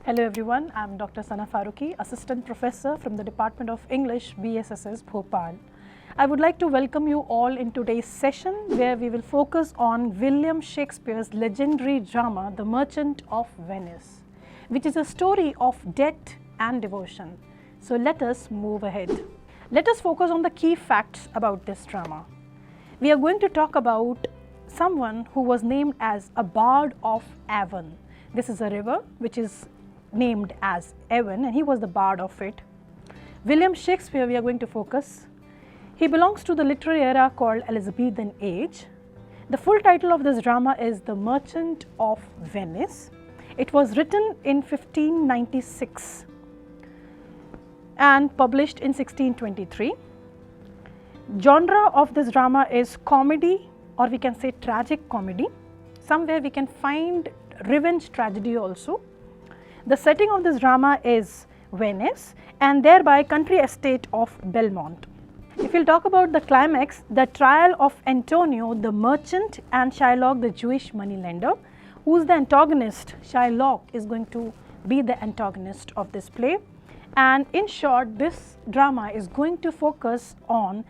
Hello everyone, I am Dr. Sana Faruqi, Assistant Professor from the Department of English, BSSS, Bhopal. I would like to welcome you all in today's session where we will focus on William Shakespeare's legendary drama, The Merchant of Venice, which is a story of debt and devotion. So let us move ahead. Let us focus on the key facts about this drama. We are going to talk about someone who was named as a Bard of Avon. This is a river which is named as Avon, and he was the bard of it. William Shakespeare, we are going to focus. He belongs to the literary era called Elizabethan Age. The full title of this drama is The Merchant of Venice. It was written in 1596 and published in 1623. Genre of this drama is comedy, or we can say tragic comedy. Somewhere we can find revenge tragedy also. The setting of this drama is Venice and thereby country estate of Belmont. If we will talk about the climax, the trial of Antonio the merchant and Shylock the Jewish moneylender. Who is the antagonist? Shylock is going to be the antagonist of this play, and in short this drama is going to focus on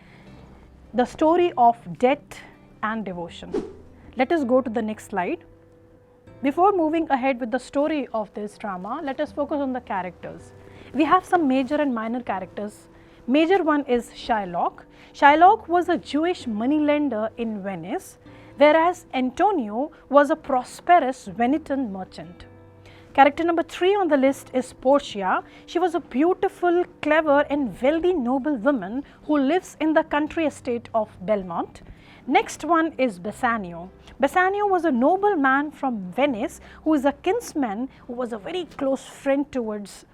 the story of debt and devotion. Let us go to the next slide. Before moving ahead with the story of this drama, let us focus on the characters. We have some major and minor characters. Major one is Shylock. Shylock was a Jewish moneylender in Venice, whereas Antonio was a prosperous Venetian merchant. Character number 3 on the list is Portia. She was a beautiful, clever and wealthy noble woman who lives in the country estate of Belmont. Next one is Bassanio. Bassanio was a noble man from Venice who is a kinsman, who was a very close friend towards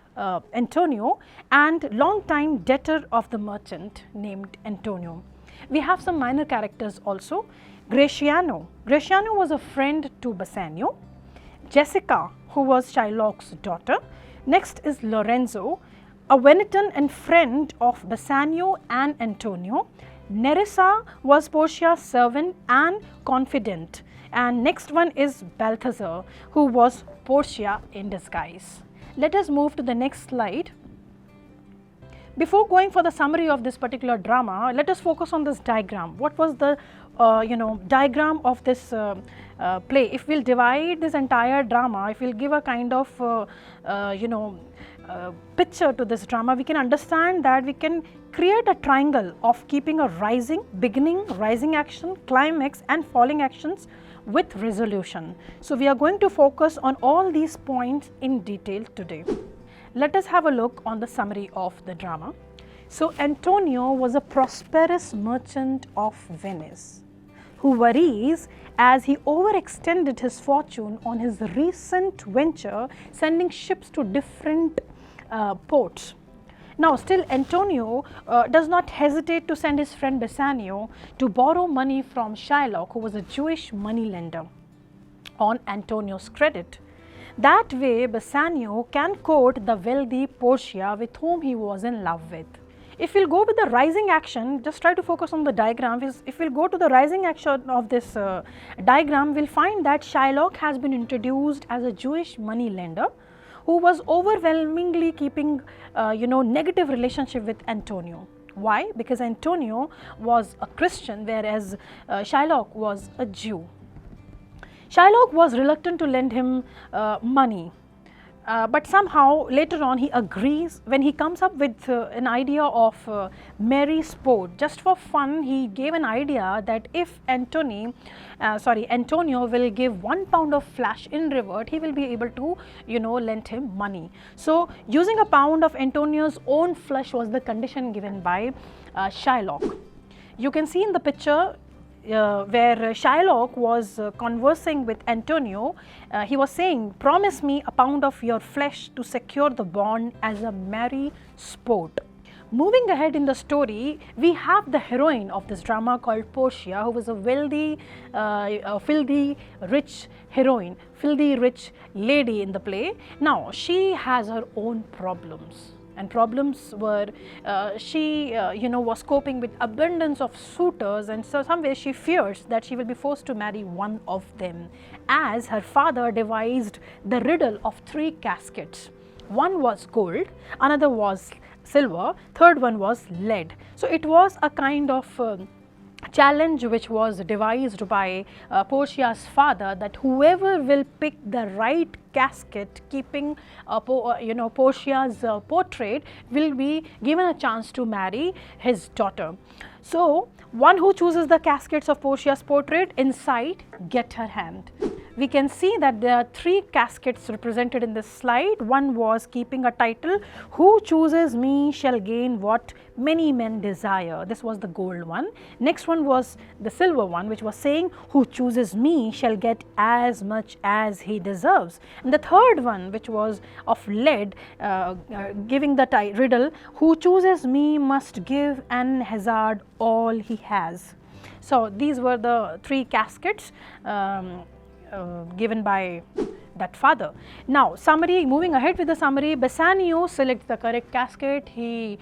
Antonio and long-time debtor of the merchant named Antonio. We have some minor characters also. Gratiano. Gratiano was a friend to Bassanio. Jessica, who was Shylock's daughter. Next is Lorenzo, a Venetian and friend of Bassanio and Antonio. Nerissa was Portia's servant and confidant, and next one is Balthazar, who was Portia in disguise. Let us move to the next slide. Before going for the summary of this particular drama, let us focus on this diagram. What was the diagram of this play? If we will divide this entire drama, if we will give a kind of picture to this drama, we can understand that we can create a triangle of keeping a rising beginning, rising action, climax and falling actions with resolution. So we are going to focus on all these points in detail today. Let us have a look on the summary of the drama. So Antonio was a prosperous merchant of Venice who worries as he overextended his fortune on his recent venture sending ships to different ports. Now still Antonio does not hesitate to send his friend Bassanio to borrow money from Shylock, who was a Jewish moneylender, on Antonio's credit. That way Bassanio can court the wealthy Portia with whom he was in love with. If we will go with the rising action, just try to focus on the diagram. If we will go to the rising action of this diagram, we will find that Shylock has been introduced as a Jewish moneylender who was overwhelmingly keeping negative relationship with Antonio. Why? Because Antonio was a Christian whereas Shylock was a Jew. Shylock was reluctant to lend him money. But somehow later on he agrees when he comes up with an idea of merry sport. Just for fun, he gave an idea that if Antonio will give 1 pound of flesh in reward, he will be able to lend him money. So using a pound of Antonio's own flesh was the condition given by Shylock. You can see in the picture where Shylock was conversing with Antonio. He was saying, promise me a pound of your flesh to secure the bond as a merry sport. Moving ahead in the story, we have the heroine of this drama called Portia, who was a wealthy, filthy rich lady in the play. Now she has her own problems. and problems were she was coping with abundance of suitors, and so somewhere she fears that she will be forced to marry one of them, as her father devised the riddle of 3 caskets. One was gold, another was silver, third one was lead. So it was a kind of challenge which was devised by Portia's father, that whoever will pick the right casket keeping Portia's portrait will be given a chance to marry his daughter. So one who chooses the caskets of Portia's portrait, inside get her hand. We can see that there are 3 caskets represented in this slide. One was keeping a title, who chooses me shall gain what many men desire. This was the gold one. Next one was the silver one, which was saying, who chooses me shall get as much as he deserves. And the third one, which was of lead, giving the riddle, who chooses me must give and hazard all he has. So these were the 3 caskets given by that father. Now summary, moving ahead with the summary, Bassanio selects the correct casket. He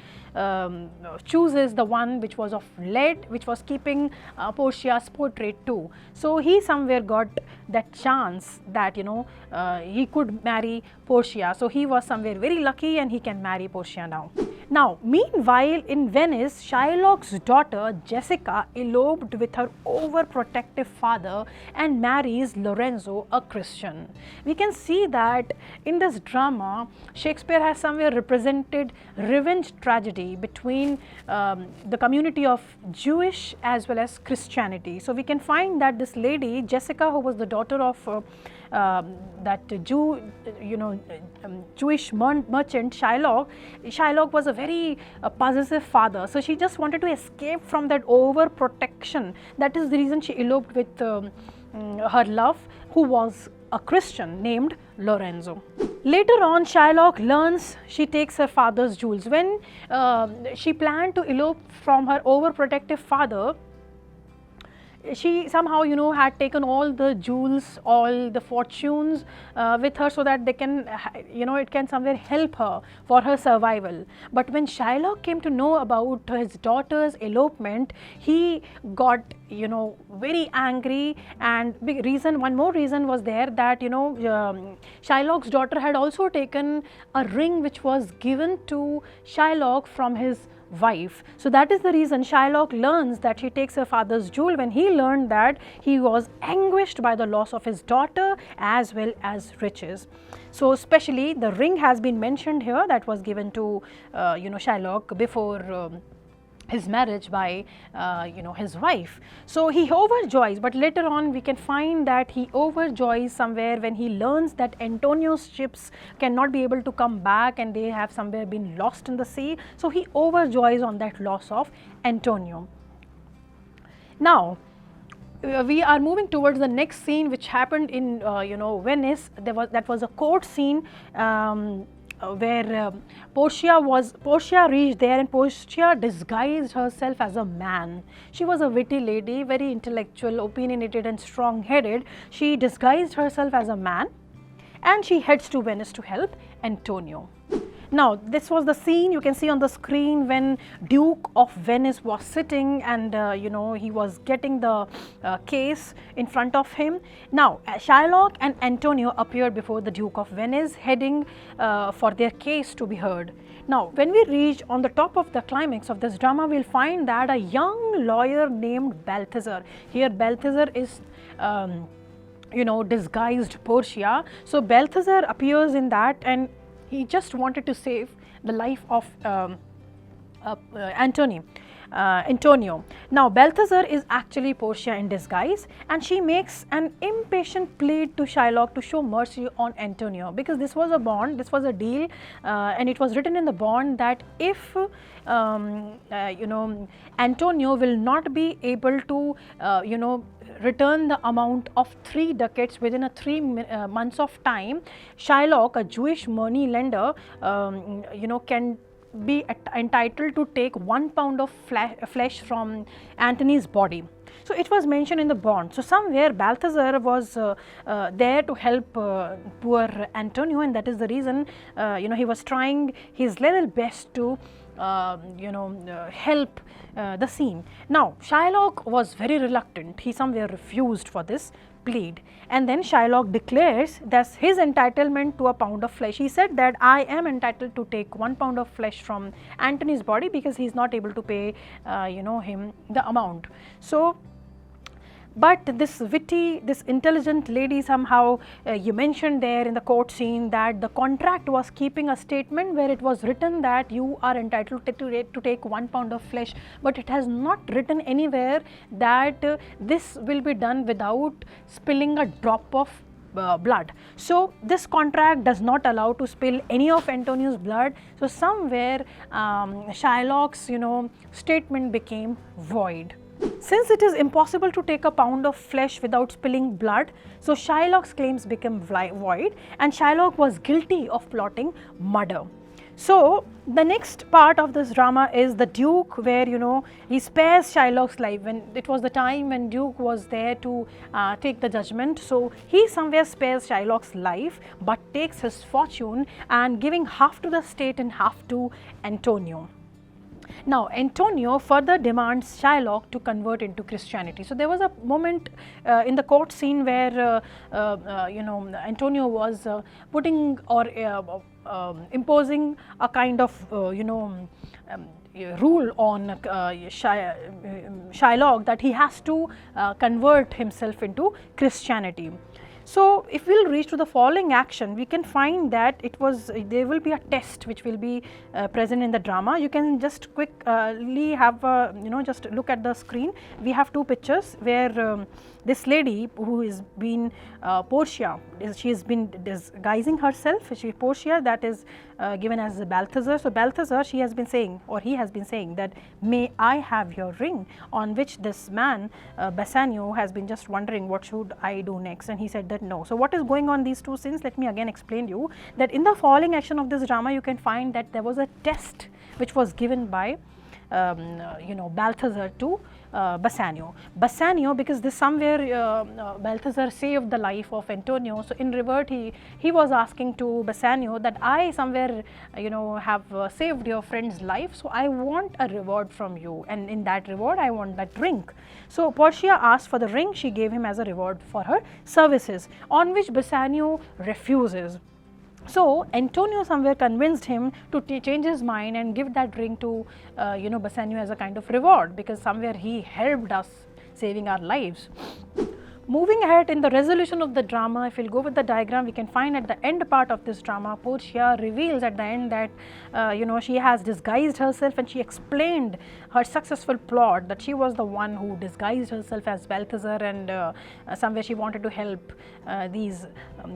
chooses the one which was of lead, which was keeping Portia's portrait too. So he somewhere got that chance that he could marry Portia. So he was somewhere very lucky and he can marry Portia now. Now meanwhile in Venice, Shylock's daughter Jessica eloped with her overprotective father and marries Lorenzo, a Christian. We can see that in this drama Shakespeare has somewhere represented revenge tragedy between the community of Jewish as well as Christianity. So we can find that this lady Jessica, who was the daughter of that Jewish merchant Shylock was a very possessive father. So she just wanted to escape from that overprotection. That is the reason she eloped with her love, who was a Christian named Lorenzo. Later on, Shylock learns she takes her father's jewels. When she planned to elope from her overprotective father, she somehow had taken all the jewels, all the fortunes with her, so that they can it can somewhere help her for her survival. But when Shylock came to know about his daughter's elopement, he got very angry. And one more reason was there, that Shylock's daughter had also taken a ring which was given to Shylock from his wife. So that is the reason Shylock learns that she takes her father's jewel. When he learned that, he was anguished by the loss of his daughter as well as riches. So especially the ring has been mentioned here, that was given to Shylock before his marriage by his wife. So he overjoys, but later on we can find that he overjoys somewhere when he learns that Antonio's ships cannot be able to come back and they have somewhere been lost in the sea. So he overjoys on that loss of Antonio. Now we are moving towards the next scene, which happened in Venice. That was a court scene where Portia reached there, and Portia disguised herself as a man. She was a witty lady, very intellectual, opinionated and strong-headed. She disguised herself as a man and she heads to Venice to help Antonio. Now this was the scene you can see on the screen when Duke of Venice was sitting and he was getting the case in front of him. Now Shylock and Antonio appeared before the Duke of Venice, heading for their case to be heard. Now when we reach on the top of the climax of this drama, we will find that a young lawyer named Balthazar, here Balthazar is disguised Portia. So Balthazar appears in that, and he just wanted to save the life of Antonio. Now Balthazar is actually Portia in disguise, and she makes an impatient plea to Shylock to show mercy on Antonio, because this was a bond, this was a deal, and it was written in the bond that if Antonio will not be able to return the amount of 3 ducats within a 3 months of time, Shylock, a Jewish money lender, can be entitled to take 1 pound of flesh from Antony's body. So, it was mentioned in the bond. So, somewhere Balthazar was there to help poor Antonio, and that is the reason he was trying his level best to help the scene. Now, Shylock was very reluctant. He somewhere refused for this plead, and then Shylock declares that his entitlement to a pound of flesh. He said that I am entitled to take 1 pound of flesh from Antony's body because he is not able to pay him the amount. So, but this witty, this intelligent lady, somehow you mentioned there in the court scene that the contract was keeping a statement where it was written that you are entitled to take 1 pound of flesh, but it has not written anywhere that this will be done without spilling a drop of blood. So, this contract does not allow to spill any of Antonio's blood. So, somewhere Shylock's statement became void. Since it is impossible to take a pound of flesh without spilling blood, so Shylock's claims became void, and Shylock was guilty of plotting murder. So, the next part of this drama is the Duke, where he spares Shylock's life. When it was the time when Duke was there to take the judgment, so he somewhere spares Shylock's life, but takes his fortune and giving half to the state and half to Antonio. Now, Antonio further demands Shylock to convert into Christianity. So, there was a moment in the court scene where Antonio was putting or imposing a kind of rule on Shylock that he has to convert himself into Christianity. So, if we will reach to the following action, we can find that there will be a test which will be present in the drama. You can just quickly have just look at the screen. We have 2 pictures where this lady who is been Portia, she has been disguising herself. Portia, that is given as Balthazar. So, Balthazar, she has been saying, or he has been saying that, may I have your ring, on which this man Bassanio has been just wondering what should I do next, and he said that no. So, what is going on these 2 scenes? Let me again explain you that in the following action of this drama you can find that there was a test which was given by Balthazar to Bassanio. Because this somewhere Balthazar saved the life of Antonio. So, in revert he was asking to Bassanio that I somewhere have saved your friend's life. So, I want a reward from you, and in that reward I want that ring. So, Portia asked for the ring. She gave him as a reward for her services, on which Bassanio refuses. So, Antonio somewhere convinced him to change his mind and give that ring to Bassanio as a kind of reward, because somewhere he helped us saving our lives. Moving ahead in the resolution of the drama, if we will go with the diagram, we can find at the end part of this drama, Portia reveals at the end that she has disguised herself, and she explained her successful plot that she was the one who disguised herself as Balthazar, and somewhere she wanted to help these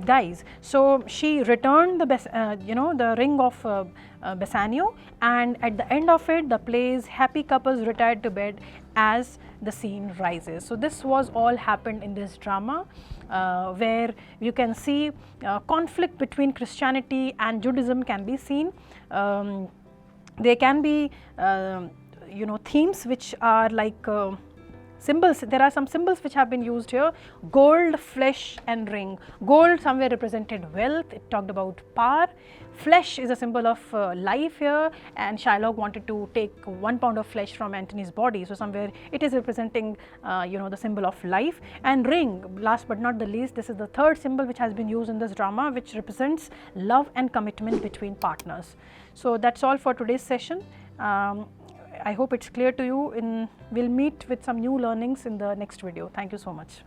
guys. So, she returned the ring of Bassanio, and at the end of it the play's happy couples retired to bed as the scene rises. So, this was all happened in this drama where you can see conflict between Christianity and Judaism can be seen. There can be themes which are like symbols. There are some symbols which have been used here: gold, flesh and ring. Gold somewhere represented wealth, it talked about power. Flesh is a symbol of life here, and Shylock wanted to take 1 pound of flesh from Antony's body. So, somewhere it is representing the symbol of life. And ring, last but not the least, this is the 3rd symbol which has been used in this drama, which represents love and commitment between partners. So, that is all for today's session. I hope it is clear to you. We will meet with some new learnings in the next video. Thank you so much.